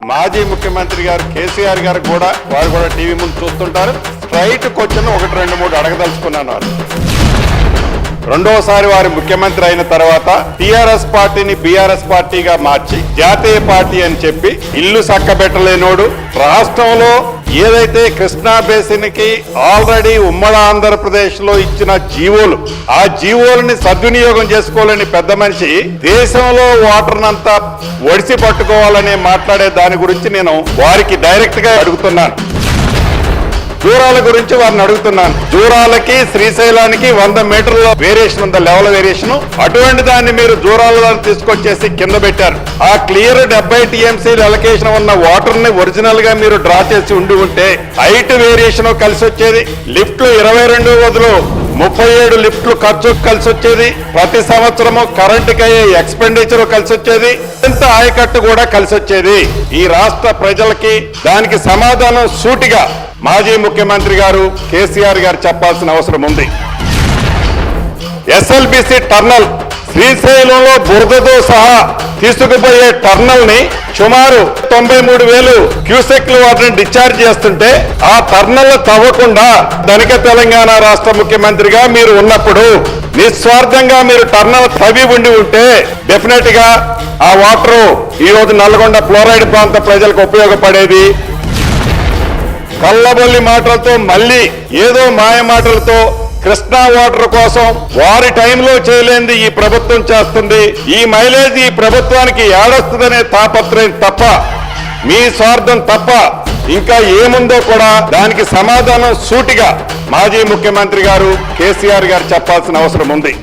మాజీ ముఖ్యమంత్రి గారు కేసీఆర్ గారు కూడా వారు కూడా టీవీ ముందు చూస్తుంటారు. Straight question 1, 2, 3 అడగదలుచుకున్నాను. రెండోసారి వారు ముఖ్యమంత్రి అయిన తర్వాత టిఆర్ఎస్ పార్టీని బీఆర్ఎస్ పార్టీగా మార్చి జాతీయ పార్టీ అని చెప్పి ఇల్లు చక్కబెట్టలేనోడు, రాష్ట్రంలో ఏదైతే కృష్ణా బేసిన్ కి ఆల్రెడీ ఉమ్మడి ఆంధ్రప్రదేశ్ లో ఇచ్చిన జీవోలు, ఆ జీవోలని సద్వినియోగం చేసుకోవాలని పెద్ద మనిషి దేశంలో వాటర్నంతా ఒడిసి పట్టుకోవాలని మాట్లాడే దాని గురించి నేను వారికి డైరెక్ట్ గా అడుగుతున్నాను. జూరాల గురించి వారిని అడుగుతున్నాను. జూరాలకి శ్రీశైలానికి 100 మీటర్ల వేరియేషన్ ఉంది, లెవెల్ వేరియేషన్. అటువంటి దాన్ని మీరు జూరాలలో తీసుకొచ్చేసి కింద పెట్టారు. ఆ క్లియర్ 70 టీఎంసీలు అలొకేషన్ ఉన్న వాటర్ ని ఒరిజినల్ గా మీరు డ్రా చేసి ఉంటే హైట్ వేరియేషన్ కలిసి వచ్చేది. లిఫ్ట్లు 22 బదులు 37 లిఫ్ట్లు ఖర్చు కలిసి వచ్చేది. ప్రతి సంవత్సరము కరెంటుకి అయ్యే ఎక్స్పెండిచర్ కలిసి వచ్చేది. ఇంత ఆయకట్టు కూడా కలిసి వచ్చేది. ఈ రాష్ట్ర ప్రజలకి దానికి సమాధానం సూటిగా మాజీ ముఖ్యమంత్రి గారు కేసీఆర్ గారు చెప్పాల్సిన అవసరం ఉంది. ఎస్ఎల్బిసి టర్నల్ శ్రీశైలంలో బురదతో సహా తీసుకుపోయే టర్నల్ ని సుమారు 93,000 క్యూసెక్ల వాటిని డిశ్చార్జ్ చేస్తుంటే ఆ టర్నల్ తవ్వకుండా ధనిక తెలంగాణ రాష్ట్ర ముఖ్యమంత్రిగా మీరు ఉన్నప్పుడు నిస్వార్థంగా మీరు టర్నల్ తవ్వి ఉంటే డెఫినెట్ గా ఆ వాటర్ ఈ రోజు నల్గొండ ఫ్లోరైడ్ ప్రాంత ప్రజలకు ఉపయోగపడేది. కళ్ళబొల్లి మాటలతో మళ్ళీ ఏదో మాయ మాటలతో కృష్ణా వాటర్ కోసం వారి టైంలో చేయలేంది ఈ ప్రభుత్వం చేస్తుంది. ఈ మైలేజ్ ఈ ప్రభుత్వానికి ఏడొస్తుందనే తాపత్రయం తప్ప, మీ స్వార్థం తప్ప ఇంకా ఏముందో కూడా దానికి సమాధానం సూటిగా మాజీ ముఖ్యమంత్రి గారు కేసీఆర్ గారు చెప్పాల్సిన అవసరం ఉంది.